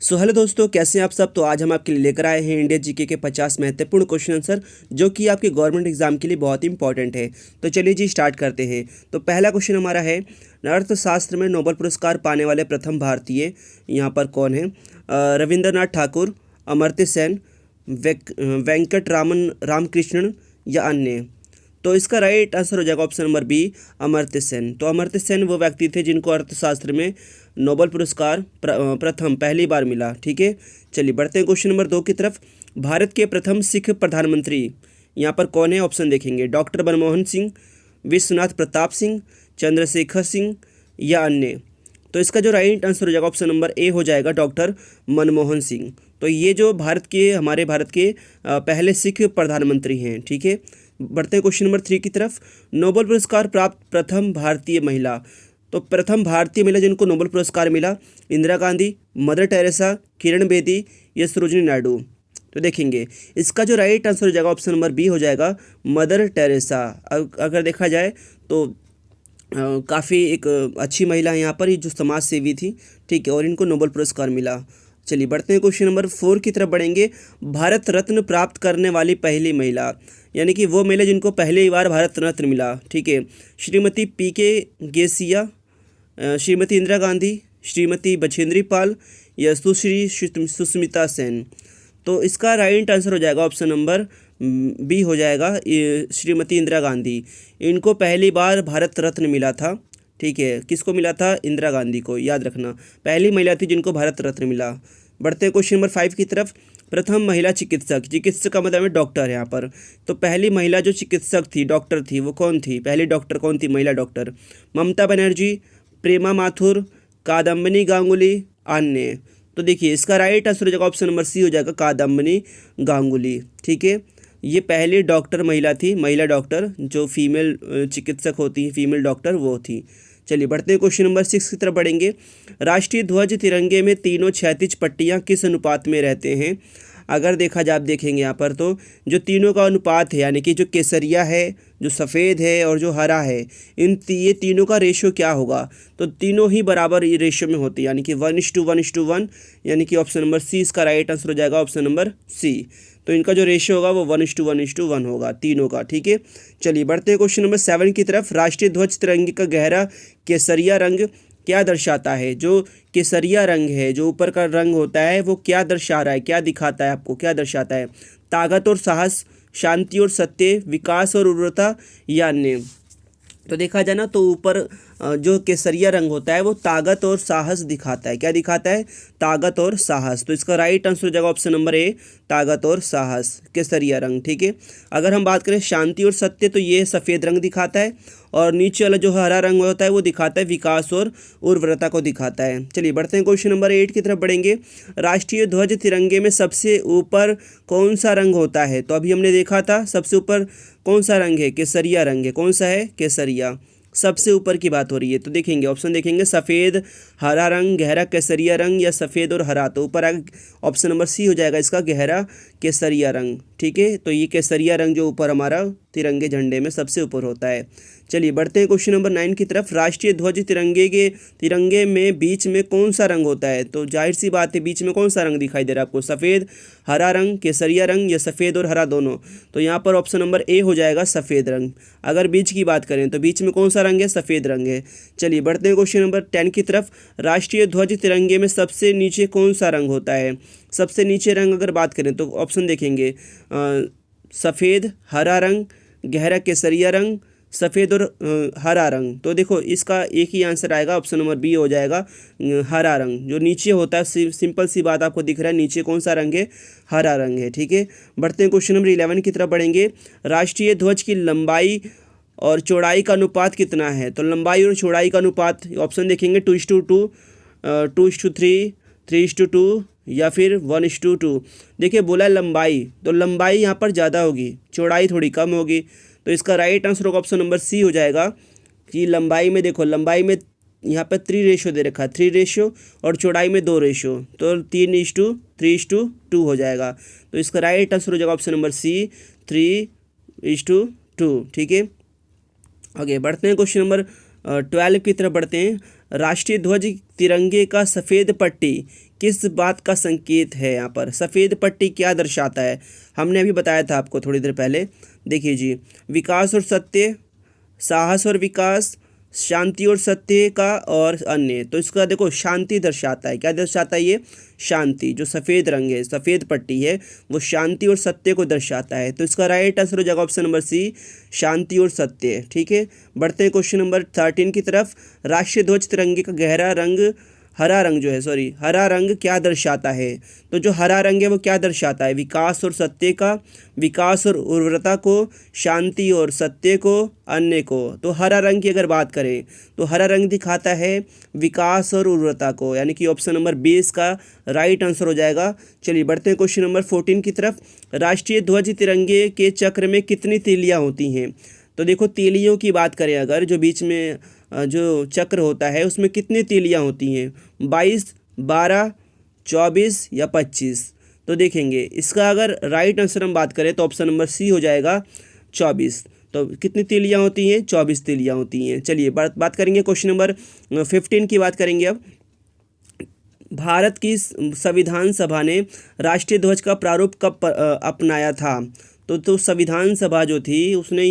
Hello दोस्तों, कैसे हैं आप सब। तो आज हम आपके लिए लेकर आए हैं इंडिया जीके के 50 महत्वपूर्ण क्वेश्चन आंसर जो कि आपके गवर्नमेंट एग्जाम के लिए बहुत ही इंपॉर्टेंट है। तो चलिए जी स्टार्ट करते हैं। तो पहला क्वेश्चन हमारा है, अर्थशास्त्र में नोबेल पुरस्कार पाने वाले प्रथम भारतीय यहाँ पर कौन है। रविंद्रनाथ ठाकुर, अमर्त्य सेन, वेंकट रामन रामकृष्णन या अन्य। तो इसका राइट आंसर हो जाएगा option number B, Amartya Sen. तो अमर्त्य सेन वो व्यक्ति थे जिनको अर्थशास्त्र में नोबेल पुरस्कार प्रथम पहली बार मिला। ठीक है, चलिए बढ़ते हैं क्वेश्चन नंबर 2 की तरफ। भारत के प्रथम सिख प्रधानमंत्री यहाँ पर कौन है, ऑप्शन देखेंगे। डॉक्टर मनमोहन सिंह, विश्वनाथ प्रताप सिंह, चंद्रशेखर सिंह या अन्य। तो इसका जो राइट आंसर हो जाएगा ऑप्शन नंबर ए हो जाएगा, डॉक्टर मनमोहन सिंह। तो ये जो हमारे भारत के पहले सिख प्रधानमंत्री हैं। ठीक है, बढ़ते हैं क्वेश्चन नंबर 3 की तरफ। नोबेल पुरस्कार प्राप्त प्रथम भारतीय महिला। तो प्रथम भारतीय महिला जिनको नोबेल पुरस्कार मिला, इंदिरा गांधी, मदर टेरेसा, किरण बेदी या सरोजिनी नायडू। तो देखेंगे इसका जो राइट आंसर हो जाएगा ऑप्शन नंबर बी हो जाएगा, मदर टेरेसा। अगर देखा जाए तो काफ़ी एक अच्छी महिला है यहाँ पर, ये जो समाज सेवी थी। ठीक है, और इनको नोबेल पुरस्कार मिला। चलिए बढ़ते हैं क्वेश्चन नंबर 4 की तरफ बढ़ेंगे। भारत रत्न प्राप्त करने वाली पहली महिला, यानी कि वो महिला जिनको पहली बार भारत रत्न मिला। ठीक है, श्रीमती पी.के. गेसिया, श्रीमती इंदिरा गांधी, श्रीमती बछेंद्री पाल या सुश्री सुष्मिता सेन। तो इसका राइट आंसर हो जाएगा ऑप्शन नंबर बी हो जाएगा, श्रीमती इंदिरा गांधी। इनको पहली बार भारत रत्न मिला था। ठीक है, किसको मिला था, इंदिरा गांधी को, याद रखना पहली महिला थी जिनको भारत रत्न मिला। बढ़ते हैं क्वेश्चन नंबर 5 की तरफ। प्रथम महिला चिकित्सक, चिकित्सक का मतलब है डॉक्टर यहाँ पर। तो पहली महिला जो चिकित्सक थी, डॉक्टर थी, वो कौन थी, पहली डॉक्टर कौन थी, महिला डॉक्टर। ममता बनर्जी, प्रेमा माथुर, कादम्बिनी गांगुली, अन्य। तो देखिए इसका राइट आंसर हो जाएगा ऑप्शन नंबर सी हो जाएगा, कादम्बिनी गांगुली। ठीक है, ये पहली डॉक्टर महिला थी, महिला डॉक्टर जो फीमेल चिकित्सक होती है, फीमेल डॉक्टर वो थी। चलिए बढ़ते हैं क्वेश्चन नंबर 6 की तरफ बढ़ेंगे। राष्ट्रीय ध्वज तिरंगे में तीनों क्षैतिज पट्टियाँ किस अनुपात में रहते हैं। अगर देखा जाए, आप देखेंगे यहाँ पर तो जो तीनों का अनुपात है, यानी कि जो केसरिया है, जो सफ़ेद है और जो हरा है, ये तीनों का रेशो क्या होगा। तो तीनों ही बराबर ये रेशो में होती है, यानी कि 1:1:1, यानी कि ऑप्शन नंबर सी इसका राइट आंसर हो जाएगा, ऑप्शन नंबर सी। तो इनका जो रेशियो होगा वो 1:1:1 होगा तीनों का। ठीक है, चलिए बढ़ते हैं क्वेश्चन नंबर 7 की तरफ। राष्ट्रीय ध्वज तिरंगे का गहरा केसरिया रंग क्या दर्शाता है। जो केसरिया रंग है, जो ऊपर का रंग होता है, वो क्या दर्शा रहा है, क्या दिखाता है आपको, क्या दर्शाता है। ताकत और साहस, शांति और सत्य, विकास और उर्वरता या अन्य। तो देखा जाए ना तो ऊपर जो केसरिया रंग होता है वो ताकत और साहस दिखाता है। क्या दिखाता है, ताकत और साहस। तो इसका राइट आंसर हो जाएगा ऑप्शन नंबर ए, ताकत और साहस, केसरिया रंग। ठीक है, अगर हम बात करें शांति और सत्य, तो ये सफ़ेद रंग दिखाता है, और नीचे वाला जो हरा रंग होता है वो दिखाता है विकास और उर्वरता को दिखाता है। चलिए बढ़ते हैं क्वेश्चन नंबर 8 की तरफ बढ़ेंगे। राष्ट्रीय ध्वज तिरंगे में सबसे ऊपर कौन सा रंग होता है। तो अभी हमने देखा था सबसे ऊपर कौन सा रंग है, केसरिया रंग है। कौन सा है, केसरिया, सबसे ऊपर की बात हो रही है। तो देखेंगे ऑप्शन देखेंगे, सफ़ेद, हरा रंग, गहरा केसरिया रंग या सफ़ेद और हरा। तो ऊपर ऑप्शन नंबर सी हो जाएगा इसका, गहरा केसरिया रंग। ठीक है, तो ये केसरिया रंग जो ऊपर हमारा तिरंगे झंडे में सबसे ऊपर होता है। चलिए बढ़ते हैं क्वेश्चन नंबर 9 की तरफ। राष्ट्रीय ध्वज तिरंगे में बीच में कौन सा रंग होता है। तो जाहिर सी बात है, बीच में कौन सा रंग दिखाई दे रहा है आपको, सफ़ेद, हरा रंग, केसरिया रंग या सफ़ेद और हरा दोनों। तो यहाँ पर ऑप्शन नंबर ए हो जाएगा, सफ़ेद रंग। अगर बीच की बात करें तो बीच में कौन सा रंग है, सफ़ेद रंग है। चलिए बढ़ते हैं क्वेश्चन नंबर 10 की तरफ। राष्ट्रीय ध्वज तिरंगे में सबसे नीचे कौन सा रंग होता है। सबसे नीचे रंग अगर बात करें तो ऑप्शन देखेंगे, सफ़ेद, हरा रंग, गहरा केसरिया रंग, सफ़ेद और हरा रंग। तो देखो इसका एक ही आंसर आएगा, ऑप्शन नंबर बी हो जाएगा, हरा रंग। जो नीचे होता है, सिंपल सी बात आपको दिख रहा है, नीचे कौन सा रंग है, हरा रंग है। ठीक है, बढ़ते हैं क्वेश्चन नंबर 11 की तरफ बढ़ेंगे। राष्ट्रीय ध्वज की लंबाई और चौड़ाई का अनुपात कितना है। तो लंबाई और चौड़ाई का अनुपात ऑप्शन देखेंगे, 2:2, 2:3, 3:2 या फिर 1:2। देखिए बोला है लंबाई, तो लंबाई यहाँ पर ज़्यादा होगी, चौड़ाई थोड़ी कम होगी। तो इसका राइट आंसर होगा ऑप्शन नंबर सी हो जाएगा, कि लंबाई में देखो, लंबाई में यहाँ पर 3 रेशो दे रखा है, 3 रेशो, और चौड़ाई में 2 रेशो, तो 3:3:2 हो जाएगा। तो इसका राइट आंसर हो जाएगा ऑप्शन नंबर सी, 3:2। ठीक है, आगे बढ़ते हैं क्वेश्चन नंबर 12 की तरफ बढ़ते हैं। राष्ट्रीय ध्वज तिरंगे का सफ़ेद पट्टी किस बात का संकेत है? यहाँ पर सफ़ेद पट्टी क्या दर्शाता है? हमने अभी बताया था आपको थोड़ी देर पहले। देखिए जी, विकास और सत्य, साहस और विकास, शांति और सत्य का, और अन्य। तो इसका देखो शांति दर्शाता है। क्या दर्शाता है ये? शांति। जो सफ़ेद रंग है, सफ़ेद पट्टी है, वो शांति और सत्य को दर्शाता है। तो इसका राइट आंसर हो जाएगा ऑप्शन नंबर सी, शांति और सत्य। ठीक है, बढ़ते हैं क्वेश्चन नंबर 13 की तरफ। राष्ट्रीय ध्वज तिरंगे का गहरा रंग, हरा रंग जो है, सॉरी, हरा रंग क्या दर्शाता है? तो जो हरा रंग है वो क्या दर्शाता है? विकास और सत्य का, विकास और उर्वरता को, शांति और सत्य को, अन्य को। तो हरा रंग की अगर बात करें तो हरा रंग दिखाता है विकास और उर्वरता को, यानी कि ऑप्शन नंबर 20 का राइट आंसर हो जाएगा। चलिए बढ़ते हैं क्वेश्चन नंबर 14 की तरफ। राष्ट्रीय ध्वज तिरंगे के चक्र में कितनी तीलियाँ होती हैं? तो देखो तीलियों की बात करें अगर, जो बीच में जो चक्र होता है उसमें कितनी तीलियाँ होती हैं? 22, 12, 24 या 25? तो देखेंगे इसका अगर राइट आंसर हम बात करें तो ऑप्शन नंबर सी हो जाएगा 24। तो कितनी तीलियाँ होती हैं? 24 तीलियाँ होती हैं। चलिए बात करेंगे क्वेश्चन नंबर 15 की बात करेंगे अब। भारत की संविधान सभा ने राष्ट्रीय ध्वज का प्रारूप कब अपनाया था? तो संविधान सभा जो थी उसने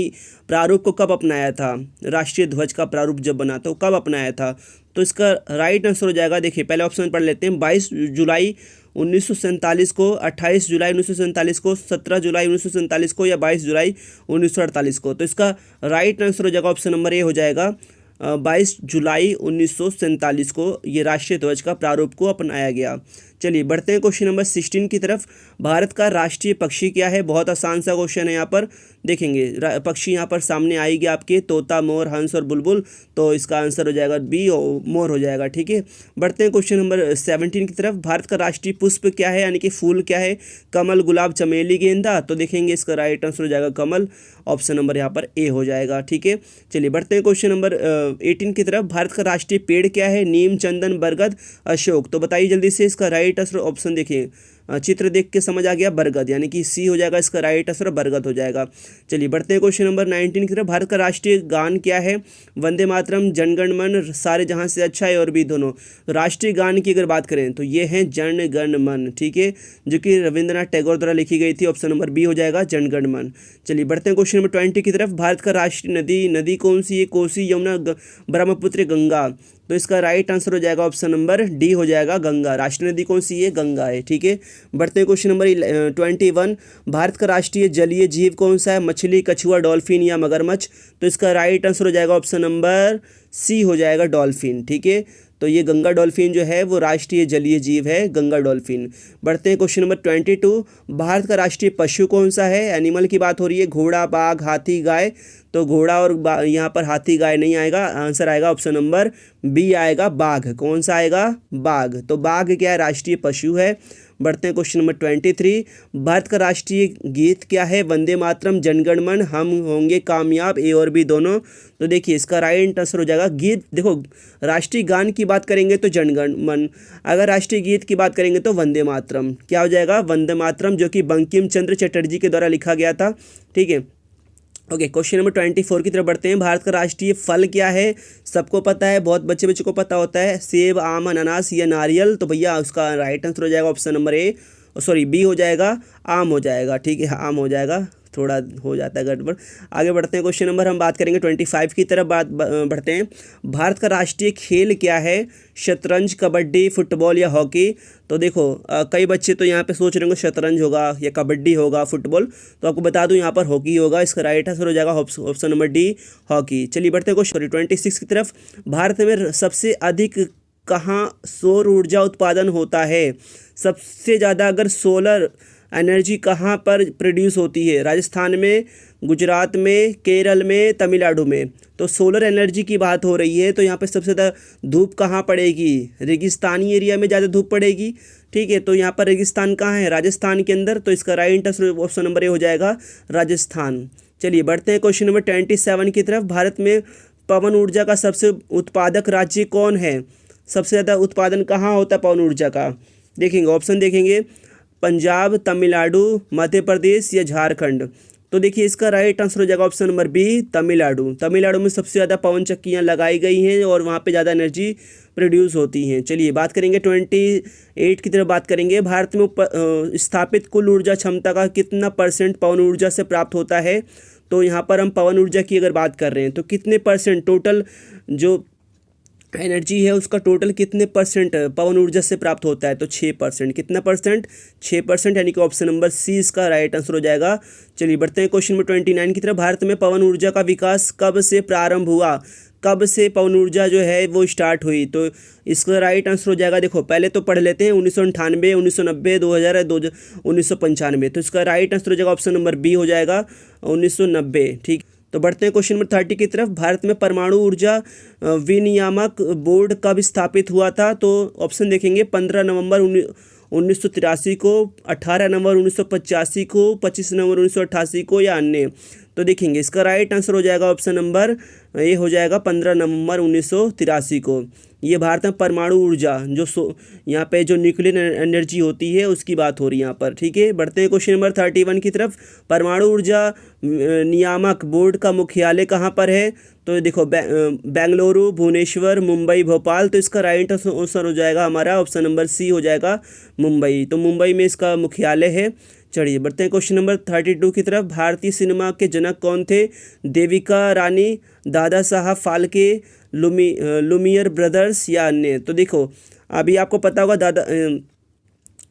प्रारूप को कब अपनाया था? राष्ट्रीय ध्वज का प्रारूप जब बना तो कब अपनाया था? तो इसका राइट आंसर हो जाएगा, देखिए पहले ऑप्शन पढ़ लेते हैं। 22 जुलाई 1947 को, 28 जुलाई 1947 को, 17 जुलाई 1947 को, या 22 जुलाई 1948 को। तो इसका राइट आंसर हो जाएगा ऑप्शन नंबर ए हो जाएगा 22 जुलाई 1947 को ये राष्ट्रीय ध्वज का प्रारूप को अपनाया गया। चलिए बढ़ते हैं क्वेश्चन नंबर 16 की तरफ। भारत का राष्ट्रीय पक्षी क्या है? बहुत आसान सा क्वेश्चन है। यहाँ पर देखेंगे पक्षी यहाँ पर सामने आएगी आपके, तोता, मोर, हंस और बुलबुल। तो इसका आंसर हो जाएगा बी, मोर हो जाएगा। ठीक है, बढ़ते हैं क्वेश्चन नंबर 17 की तरफ। भारत का राष्ट्रीय पुष्प क्या है, यानी कि फूल क्या है? कमल, गुलाब, चमेली, गेंदा। तो देखेंगे इसका राइट आंसर हो जाएगा कमल, ऑप्शन नंबर यहाँ पर ए हो जाएगा। ठीक है, चलिए बढ़ते हैं क्वेश्चन नंबर 18 की तरफ। भारत का राष्ट्रीय पेड़ क्या है? नीम, चंदन, बरगद, अशोक। तो बताइए जल्दी से इसका राइट आंसर। ऑप्शन देखिए, चित्र देख के समझ आ गया, बरगद, यानी कि सी हो जाएगा इसका राइट आंसर, बरगद हो जाएगा। चलिए बढ़ते हैं क्वेश्चन नंबर 19 की तरफ। भारत का राष्ट्रीय गान क्या है? वंदे मातरम, जनगण मन, सारे जहां से अच्छा है, और भी दोनों। तो राष्ट्रीय गान की अगर बात करें तो ये है जन गण मन। ठीक है, जो कि रविंद्रनाथ टैगोर द्वारा लिखी गई थी। ऑप्शन नंबर बी हो जाएगा जनगण मन। चलिए बढ़ते हैं क्वेश्चन नंबर 20 की तरफ। भारत का राष्ट्रीय नदी कौन सी है? कोसी, यमुना, ब्रह्मपुत्र, गंगा। तो इसका राइट आंसर हो जाएगा ऑप्शन नंबर डी हो जाएगा गंगा। राष्ट्रीय नदी कौन सी है? गंगा है। ठीक है, बढ़ते हैं क्वेश्चन नंबर 21। भारत का राष्ट्रीय जलीय जीव कौन सा है? मछली, कछुआ, डॉल्फिन या मगरमच्छ। तो इसका राइट आंसर हो जाएगा ऑप्शन नंबर सी हो जाएगा डॉल्फिन। ठीक है, तो ये गंगा डॉल्फिन जो है वो राष्ट्रीय जलीय जीव है, गंगा डॉल्फिन। बढ़ते हैं क्वेश्चन नंबर 22। भारत का राष्ट्रीय पशु कौन सा है? एनिमल की बात हो रही है, घोड़ा, बाघ, हाथी, गाय। तो घोड़ा और यहाँ पर हाथी, गाय नहीं आएगा, आंसर आएगा ऑप्शन नंबर बी आएगा बाघ। कौन सा आएगा? बाघ। तो बाघ क्या है? राष्ट्रीय पशु है। बढ़ते हैं क्वेश्चन नंबर 23। भारत का राष्ट्रीय गीत क्या है? वंदे मातरम, जनगण मन, हम होंगे कामयाब, ए और बी दोनों। तो देखिए इसका राइट आंसर हो जाएगा गीत। देखो राष्ट्रीय गान की बात करेंगे तो जनगण मन, अगर राष्ट्रीय गीत की बात करेंगे तो वंदे मातरम। क्या हो जाएगा? वंदे मातरम, जो कि बंकिम चंद्र चटर्जी के द्वारा लिखा गया था। ठीक है, ओके, क्वेश्चन नंबर 24 की तरफ बढ़ते हैं। भारत का राष्ट्रीय फल क्या है? सबको पता है, बहुत बच्चे को पता होता है, सेब, आम, अनानास या नारियल। तो भैया उसका राइट आंसर हो जाएगा option number A, sorry B हो जाएगा, आम हो जाएगा। ठीक है, आम हो जाएगा, थोड़ा हो जाता है गड़बड़। आगे बढ़ते हैं, क्वेश्चन नंबर हम बात करेंगे 25 की तरफ बढ़ते हैं। भारत का राष्ट्रीय खेल क्या है? शतरंज, कबड्डी, फुटबॉल या हॉकी। तो देखो कई बच्चे तो यहाँ पे सोच रहे होंगे शतरंज होगा या कबड्डी होगा, फुटबॉल। तो आपको बता दूं यहाँ पर हॉकी होगा। इसका राइट आंसर हो जाएगा ऑप्शन नंबर डी, हॉकी। चलिए बढ़ते हैं क्वेश्चन 26 की तरफ। भारत में सबसे अधिक कहाँ सौर ऊर्जा उत्पादन होता है? सबसे ज़्यादा अगर सोलर एनर्जी कहाँ पर प्रोड्यूस होती है? राजस्थान में, गुजरात में, केरल में, तमिलनाडु में। तो सोलर एनर्जी की बात हो रही है, तो यहाँ पे सबसे ज़्यादा धूप कहाँ पड़ेगी? रेगिस्तानी एरिया में ज़्यादा धूप पड़ेगी। ठीक है, तो यहाँ पर रेगिस्तान कहाँ है? राजस्थान के अंदर। तो इसका राइट आंसर ऑप्शन नंबर ए हो जाएगा राजस्थान। चलिए बढ़ते हैं क्वेश्चन नंबर 27 की तरफ। भारत में पवन ऊर्जा का सबसे उत्पादक राज्य कौन है? सबसे ज़्यादा उत्पादन कहाँ होता है पवन ऊर्जा का? देखेंगे ऑप्शन, देखेंगे पंजाब, तमिलनाडु, मध्य प्रदेश या झारखंड। तो देखिए इसका राइट आंसर हो जाएगा option number B, Tamil Nadu. Tamil Nadu में सबसे ज़्यादा पवन चक्कियाँ लगाई गई हैं और वहाँ पे ज़्यादा एनर्जी प्रोड्यूस होती हैं। चलिए बात करेंगे 28 की तरफ बात करेंगे। भारत में स्थापित कुल ऊर्जा क्षमता का कितना % पवन ऊर्जा से प्राप्त होता है। तो यहाँ पर हम पवन ऊर्जा की अगर बात कर रहे हैं तो कितने % टोटल जो एनर्जी है उसका टोटल कितने % पवन ऊर्जा से प्राप्त होता है। तो 6%। कितना %? 6%, यानी कि ऑप्शन नंबर सी इसका राइट आंसर हो जाएगा। चलिए बढ़ते हैं क्वेश्चन नंबर 29 की तरफ। भारत में पवन ऊर्जा का विकास कब से प्रारंभ हुआ? कब से पवन ऊर्जा जो है वो स्टार्ट हुई? तो इसका राइट आंसर हो जाएगा, देखो पहले तो पढ़ लेते हैं, 1998, 1990, 2000, 1995। तो इसका राइट आंसर हो जाएगा ऑप्शन नंबर बी हो जाएगा 1990। ठीक, तो बढ़ते हैं क्वेश्चन नंबर 30 की तरफ। भारत में परमाणु ऊर्जा विनियामक बोर्ड कब स्थापित हुआ था? तो ऑप्शन देखेंगे 15 नवंबर 1983 को, 18 नवंबर 1985 को, 25 नवंबर 1988 को या अन्य। तो देखेंगे इसका राइट आंसर हो जाएगा ऑप्शन नंबर ये हो जाएगा 15 नवंबर 1983 को। ये भारत में परमाणु ऊर्जा जो यहाँ पे जो न्यूक्लियर एनर्जी होती है उसकी बात हो रही है यहाँ पर। ठीक है, बढ़ते हैं क्वेश्चन नंबर 31 की तरफ। परमाणु ऊर्जा नियामक बोर्ड का मुख्यालय कहाँ पर है? तो देखो बेंगलुरु, भुवनेश्वर, मुंबई, भोपाल। तो इसका राइट आंसर हो जाएगा हमारा ऑप्शन नंबर सी हो जाएगा मुंबई। तो मुंबई में इसका मुख्यालय है। चलिए बढ़ते हैं क्वेश्चन नंबर 32 की तरफ। भारतीय सिनेमा के जनक कौन थे? देविका रानी, दादा साहब फाल्के, लुमियर ब्रदर्स या अन्य। तो देखो अभी आपको पता होगा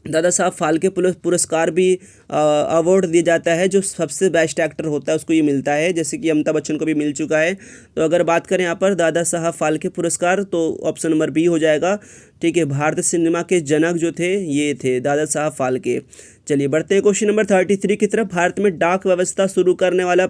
दादा साहब फाल्के पुरस्कार भी अवार्ड दिया जाता है, जो सबसे बेस्ट एक्टर होता है उसको ये मिलता है, जैसे कि अमिताभ बच्चन को भी मिल चुका है। तो अगर बात करें यहाँ पर दादा साहब फाल्के पुरस्कार तो ऑप्शन नंबर बी हो जाएगा। ठीक है, भारतीय सिनेमा के जनक जो थे ये थे दादा साहब फाल्के। चलिए बढ़ते हैं क्वेश्चन नंबर 33 की तरफ। भारत में डाक व्यवस्था शुरू करने वाला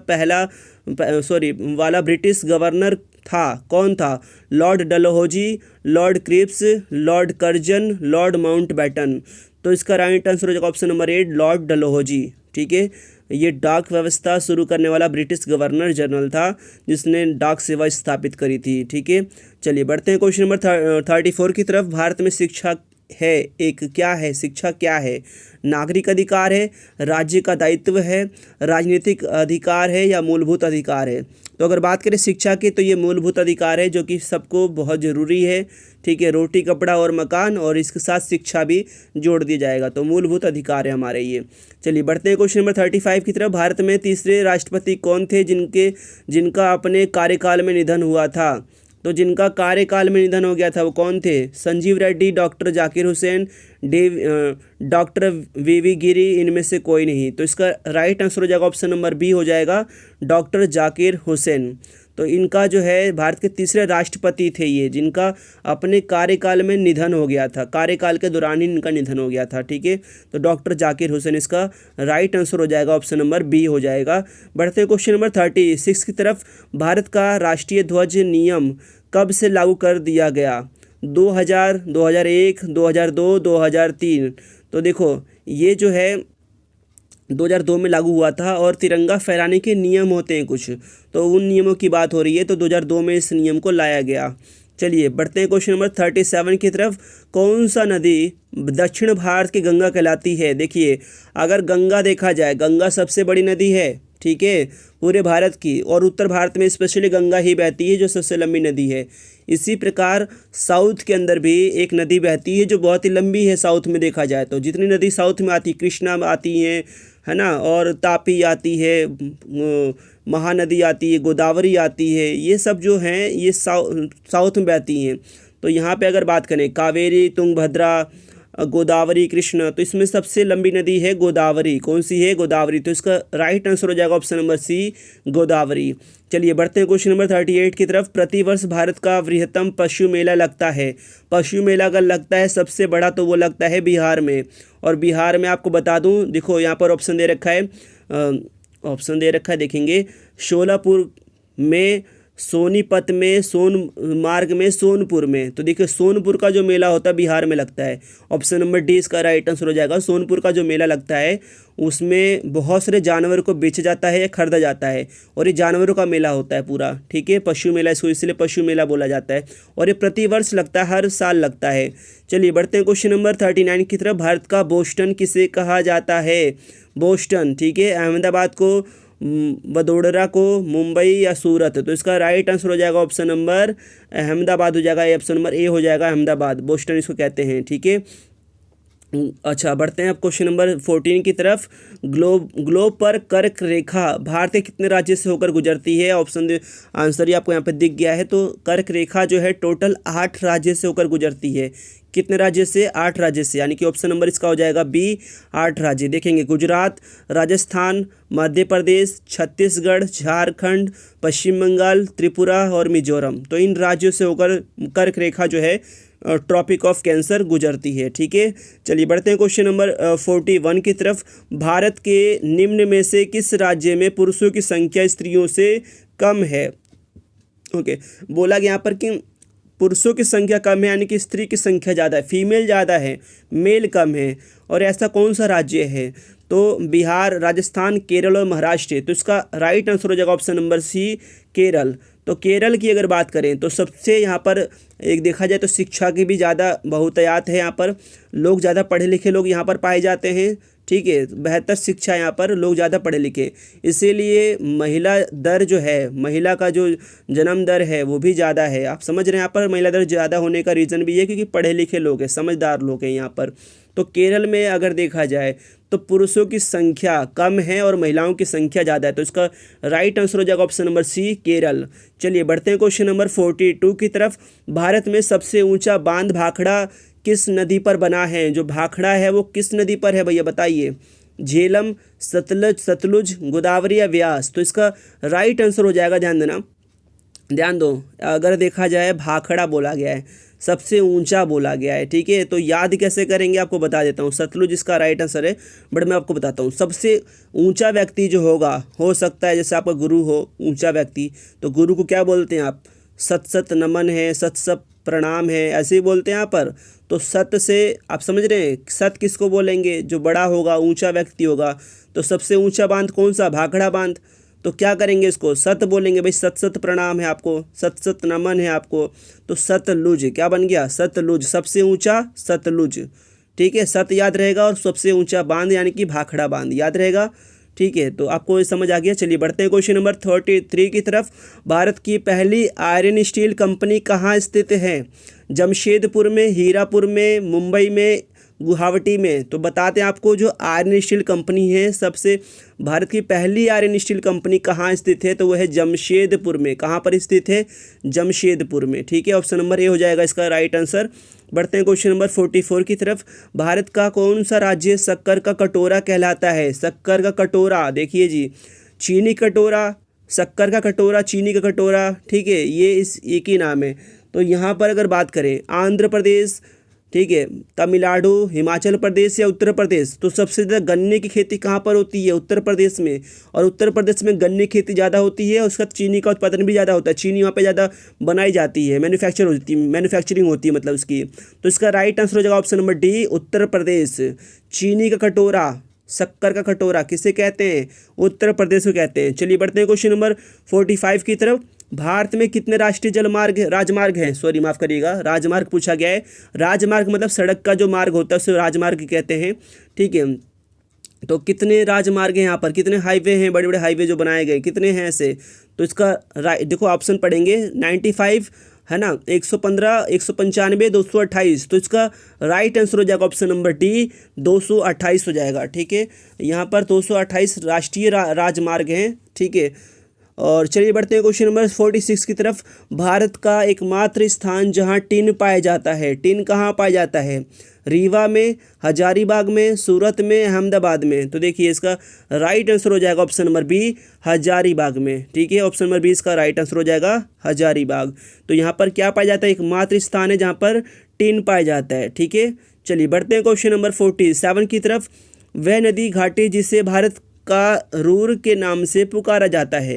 वाला ब्रिटिश गवर्नर था, कौन था? Lord Dalhousie, Lord Cripps, Lord Curzon, Lord Mountbatten. तो इसका राइट आंसर हो जाएगा ऑप्शन नंबर 8, लॉर्ड डलहौजी। ठीक है, ये डाक व्यवस्था शुरू करने वाला ब्रिटिश गवर्नर जनरल था जिसने डाक सेवा स्थापित करी थी। ठीक है, चलिए बढ़ते हैं क्वेश्चन नंबर 34 की तरफ। भारत में शिक्षा है एक क्या है? शिक्षा क्या है? नागरिक अधिकार है, राज्य का दायित्व है, राजनीतिक अधिकार है या मूलभूत अधिकार है? तो अगर बात करें शिक्षा की तो ये मूलभूत अधिकार है जो कि सबको बहुत ज़रूरी है। ठीक है, रोटी कपड़ा और मकान, और इसके साथ शिक्षा भी जोड़ दिया जाएगा। तो मूलभूत अधिकार है हमारे ये। चलिए बढ़ते हैं क्वेश्चन नंबर 35 की तरफ। भारत में तीसरे राष्ट्रपति कौन थे जिनका अपने कार्यकाल में निधन हुआ था? तो जिनका कार्यकाल में निधन हो गया था वो कौन थे? संजीव रेड्डी, डॉक्टर जाकिर हुसैन, डॉक्टर वीवी गिरी, इनमें से कोई नहीं। तो इसका राइट आंसर हो जाएगा ऑप्शन नंबर बी हो जाएगा डॉक्टर जाकिर हुसैन। तो इनका जो है भारत के तीसरे राष्ट्रपति थे ये, जिनका अपने कार्यकाल में निधन हो गया था, कार्यकाल के दौरान ही इनका निधन हो गया था। ठीक है, तो डॉक्टर जाकिर हुसैन इसका राइट आंसर हो जाएगा, ऑप्शन नंबर बी हो जाएगा। बढ़ते हैं क्वेश्चन नंबर 36 की तरफ। भारत का राष्ट्रीय ध्वज नियम कब से लागू कर दिया गया? 2000, 2001, 2002, 2003। तो देखो ये जो है 2002 में लागू हुआ था, और तिरंगा फहराने के नियम होते हैं कुछ, तो उन नियमों की बात हो रही है। तो 2002 में इस नियम को लाया गया। चलिए बढ़ते हैं क्वेश्चन नंबर 37 की तरफ। कौन सा नदी दक्षिण भारत की गंगा कहलाती है? देखिए अगर गंगा देखा जाए, गंगा सबसे बड़ी नदी है, ठीक है, पूरे भारत की, और उत्तर भारत में स्पेशली गंगा ही बहती है जो सबसे लंबी नदी है। इसी प्रकार साउथ के अंदर भी एक नदी बहती है जो बहुत ही लंबी है साउथ में देखा जाए तो। जितनी नदी साउथ में आती, कृष्णा आती है ना, और तापी आती है, महानदी आती है, गोदावरी आती है, ये सब जो हैं ये साउथ में बहती हैं। तो यहाँ पे अगर बात करें कावेरी, तुंगभद्रा, गोदावरी, कृष्ण, तो इसमें सबसे लंबी नदी है गोदावरी। कौन सी है? गोदावरी। तो इसका राइट आंसर हो जाएगा ऑप्शन नंबर सी, गोदावरी। चलिए बढ़ते हैं क्वेश्चन नंबर 38 की तरफ। प्रतिवर्ष भारत का वृहत्तम पशु मेला लगता है। पशु मेला अगर लगता है सबसे बड़ा तो वो लगता है बिहार में, और बिहार में आपको बता दूं, देखो यहाँ पर ऑप्शन दे रखा है, देखेंगे शोलापुर में, सोनीपत में, सोनमार्ग में, सोनपुर में। तो देखिए सोनपुर का जो मेला होता है बिहार में लगता है। ऑप्शन नंबर डी इसका राइट आंसर हो जाएगा। सोनपुर का जो मेला लगता है उसमें बहुत सारे जानवर को बेचा जाता है या खरीदा जाता है, और ये जानवरों का मेला होता है पूरा। ठीक है, पशु मेला इसको इसलिए पशु मेला बोला जाता है, और ये प्रतिवर्ष लगता है, हर साल लगता है। चलिए बढ़ते हैं क्वेश्चन नंबर 39 की तरफ। भारत का बोस्टन किसे कहा जाता है? बोस्टन, ठीक है, अहमदाबाद को वडोदरा को, मुंबई या सूरत? तो इसका राइट आंसर हो जाएगा ऑप्शन नंबर अहमदाबाद हो जाएगा। ये ऑप्शन नंबर ए हो जाएगा, अहमदाबाद, बोस्टन इसको कहते हैं, ठीक है। अच्छा, बढ़ते हैं अब क्वेश्चन नंबर 14 की तरफ। ग्लोब पर कर्क रेखा भारत के कितने राज्य से होकर गुजरती है? ऑप्शन आंसर ही आपको यहाँ पे दिख गया है। तो कर्क रेखा जो है टोटल 8 राज्य से होकर गुजरती है। कितने राज्य से? 8 राज्य से, यानी कि ऑप्शन नंबर इसका हो जाएगा बी, 8 राज्य। देखेंगे गुजरात, राजस्थान, मध्य प्रदेश, छत्तीसगढ़, झारखंड, पश्चिम बंगाल, त्रिपुरा और मिजोरम। तो इन राज्यों से होकर कर्क रेखा जो है ट्रॉपिक ऑफ कैंसर गुजरती है, ठीक है। चलिए बढ़ते हैं क्वेश्चन नंबर 41 की तरफ। भारत के निम्न में से किस राज्य में पुरुषों की संख्या स्त्रियों से कम है? ओके, बोला गया यहाँ पर कि पुरुषों की संख्या कम है, यानी कि स्त्री की संख्या ज़्यादा है, फीमेल ज़्यादा है, मेल कम है। और ऐसा कौन सा राज्य है? तो बिहार, राजस्थान, केरल और महाराष्ट्र। तो इसका राइट आंसर हो जाएगा ऑप्शन नंबर सी, केरल। तो केरल की अगर बात करें तो सबसे यहाँ पर एक देखा जाए तो शिक्षा की भी ज़्यादा बहुतायत है, यहाँ पर लोग ज़्यादा पढ़े लिखे लोग यहाँ पर पाए जाते हैं, ठीक है। बेहतर शिक्षा, यहाँ पर लोग ज़्यादा पढ़े लिखे, इसीलिए महिला दर जो है, महिला का जो जन्म दर है वो भी ज़्यादा है। आप समझ रहे हैं, यहाँ पर महिला दर ज़्यादा होने का रीज़न भी है क्योंकि पढ़े लिखे लोग हैं, समझदार लोग हैं यहाँ पर। तो केरल में अगर देखा जाए तो पुरुषों की संख्या कम है और महिलाओं की संख्या ज़्यादा है। तो इसका राइट आंसर हो जाएगा ऑप्शन नंबर सी, केरल। चलिए बढ़ते हैं क्वेश्चन नंबर 42 की तरफ। भारत में सबसे ऊंचा बांध भाखड़ा किस नदी पर बना है? जो भाखड़ा है वो किस नदी पर है भैया, बताइए? झेलम, सतलुज, गोदावरी या व्यास? तो इसका राइट आंसर हो जाएगा, ध्यान देना, ध्यान दो, अगर देखा जाए भाखड़ा बोला गया है, सबसे ऊंचा बोला गया है, ठीक है। तो याद कैसे करेंगे आपको बता देता हूँ। सतलुज इसका राइट आंसर है, बट मैं आपको बताता हूँ। सबसे ऊंचा व्यक्ति जो होगा, हो सकता है जैसे आपका गुरु हो ऊंचा व्यक्ति, तो गुरु को क्या बोलते हैं आप? सत सत नमन है, सत सत प्रणाम है, ऐसे ही बोलते हैं यहाँ पर। तो सत से आप समझ रहे हैं, सत किसको बोलेंगे? जो बड़ा होगा, ऊंचा व्यक्ति होगा। तो सबसे ऊंचा बांध कौन सा? भाखड़ा बांध। तो क्या करेंगे? इसको सत बोलेंगे भाई, सत सत प्रणाम है आपको, सत सत नमन है आपको। तो सतलुज क्या बन गया? सतलुज, सबसे ऊंचा सतलुज, ठीक है। सत याद रहेगा और सबसे ऊंचा बांध यानी कि भाखड़ा बांध याद रहेगा, ठीक है। तो आपको ये समझ आ गया। चलिए बढ़ते हैं क्वेश्चन नंबर 33 की तरफ। भारत की पहली आयरन स्टील कंपनी कहाँ स्थित है? जमशेदपुर में, हीरापुर में, मुंबई में, गुवाहाटी में? तो बताते हैं आपको, जो आयरन स्टील कंपनी है, सबसे भारत की पहली आयरन स्टील कंपनी कहाँ स्थित है? तो वह है जमशेदपुर में। कहाँ पर स्थित है? जमशेदपुर में, ठीक है। ऑप्शन नंबर ए हो जाएगा इसका राइट आंसर। बढ़ते हैं क्वेश्चन नंबर 44 की तरफ। भारत का कौन सा राज्य शक्कर का कटोरा कहलाता है? शक्कर का कटोरा, देखिए जी, चीनी कटोरा, शक्कर का कटोरा, चीनी का कटोरा, ठीक है, ये इस एक ही नाम है। तो यहाँ पर अगर बात करें आंध्र प्रदेश, ठीक है, तमिलनाडु, हिमाचल प्रदेश या उत्तर प्रदेश? तो सबसे ज़्यादा गन्ने की खेती कहाँ पर होती है? उत्तर प्रदेश में। और उत्तर प्रदेश में गन्ने की खेती ज़्यादा होती है और उसका चीनी का उत्पादन भी ज़्यादा होता है। चीनी वहाँ पे ज़्यादा बनाई जाती है, मैन्युफैक्चरिंग होती है मतलब उसकी। तो इसका राइट आंसर हो जाएगा option number D, Uttar Pradesh. चीनी का कटोरा, शक्कर का कटोरा किसे कहते हैं? उत्तर प्रदेश को कहते हैं। चलिए बढ़ते हैं क्वेश्चन नंबर 45 की तरफ। भारत में कितने राष्ट्रीय राजमार्ग हैं? सॉरी माफ़ करिएगा, राजमार्ग पूछा गया है। राजमार्ग मतलब सड़क का जो मार्ग होता है उसे राजमार्ग कहते हैं, ठीक है। तो कितने राजमार्ग हैं यहाँ पर? कितने हाईवे हैं? बड़े बड़े हाईवे जो बनाए गए कितने हैं ऐसे? तो इसका देखो ऑप्शन पढ़ेंगे, 95 है ना, 115, 195, 228। तो इसका राइट आंसर हो जाएगा ऑप्शन नंबर डी, 228 हो जाएगा, ठीक है। यहाँ पर 228 राष्ट्रीय राजमार्ग हैं, ठीक है। और चलिए बढ़ते हैं क्वेश्चन नंबर 46 की तरफ। भारत का एकमात्र स्थान जहां टिन पाया जाता है, टिन कहाँ पाया जाता है? रीवा में, हजारीबाग में, सूरत में, अहमदाबाद में? तो देखिए इसका राइट आंसर हो जाएगा ऑप्शन नंबर बी, हजारीबाग में, ठीक है। ऑप्शन नंबर बी इसका राइट आंसर हो जाएगा, हजारीबाग। तो यहाँ पर क्या पाया जाता है? एकमात्र स्थान है जहाँ पर टिन पाया जाता है, ठीक है। चलिए बढ़ते हैं क्वेश्चन नंबर 47 की तरफ। वह नदी घाटी जिसे भारत का रूर के नाम से पुकारा जाता है,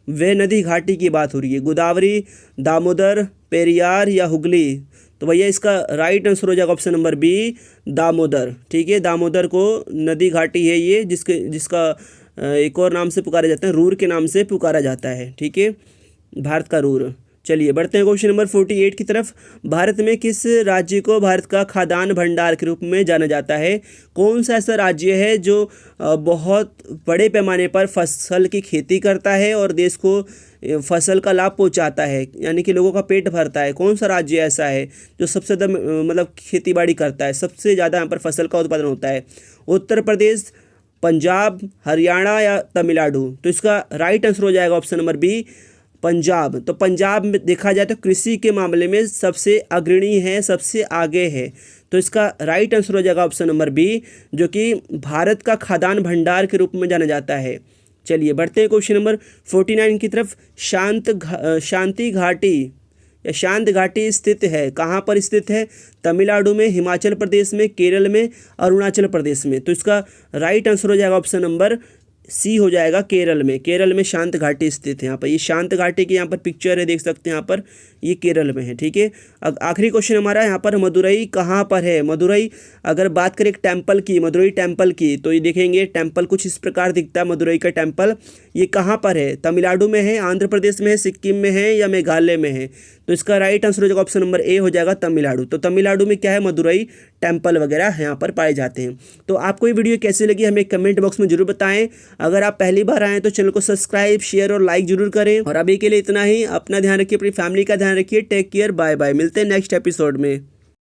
वह नदी घाटी की बात हो रही है। गोदावरी, दामोदर, पेरियार या हुगली? तो भैया इसका राइट आंसर हो जाएगा ऑप्शन नंबर बी, दामोदर, ठीक है। दामोदर को नदी घाटी है ये, जिसका एक और नाम से पुकारा जाता है, रूर के नाम से पुकारा जाता है, ठीक है, भारत का रूर, चलिए बढ़ते हैं क्वेश्चन नंबर 48 की तरफ। भारत में किस राज्य को भारत का खाद्यान्न भंडार के रूप में जाना जाता है? कौन सा ऐसा राज्य है जो बहुत बड़े पैमाने पर फसल की खेती करता है और देश को फसल का लाभ पहुंचाता है, यानी कि लोगों का पेट भरता है? कौन सा राज्य ऐसा है जो सबसे ज़्यादा मतलब खेती बाड़ी करता है, सबसे ज़्यादा यहाँ पर फसल का उत्पादन होता है? उत्तर प्रदेश, पंजाब, हरियाणा या तमिलनाडु? तो इसका राइट आंसर हो जाएगा ऑप्शन नंबर बी, पंजाब। तो पंजाब में देखा जाए तो कृषि के मामले में सबसे अग्रणी है, सबसे आगे है। तो इसका राइट आंसर हो जाएगा ऑप्शन नंबर बी, जो कि भारत का खाद्यान्न भंडार के रूप में जाना जाता है। चलिए बढ़ते हैं क्वेश्चन नंबर 49 की तरफ। शांति घाटी या शांत घाटी स्थित है, कहाँ पर स्थित है? तमिलनाडु में, हिमाचल प्रदेश में, केरल में, अरुणाचल प्रदेश में? तो इसका राइट आंसर हो जाएगा ऑप्शन नंबर सी हो जाएगा, केरल में। केरल में शांत घाटी स्थित है। यहाँ पर ये शांत घाटी की यहाँ पर पिक्चर है, देख सकते हैं यहाँ पर, ये केरल में है। ठीक है, अब आखिरी क्वेश्चन हमारा यहाँ पर, मदुरई कहाँ पर है? मदुरई, अगर बात करें एक टेम्पल की, मदुरई टेम्पल की, तो ये देखेंगे टेम्पल कुछ इस प्रकार दिखता है। मदुरई का टेम्पल ये कहाँ पर है? तमिलनाडु में है, आंध्र प्रदेश में है, सिक्किम में है या मेघालय में है? तो इसका राइट आंसर हो जाएगा ऑप्शन नंबर ए हो जाएगा, तमिलनाडु। तो तमिलनाडु में क्या है? मदुरई टेम्पल वगैरह यहाँ पर पाए जाते हैं। तो आपको ये वीडियो कैसी लगी हमें कमेंट बॉक्स में जरूर बताएं। अगर आप पहली बार आए तो चैनल को सब्सक्राइब, शेयर और लाइक जरूर करें। और अभी के लिए इतना ही। अपना ध्यान रखिए, अपनी फैमिली का ध्यान रखिए। Take care, bye bye. मिलते हैं नेक्स्ट एपिसोड में।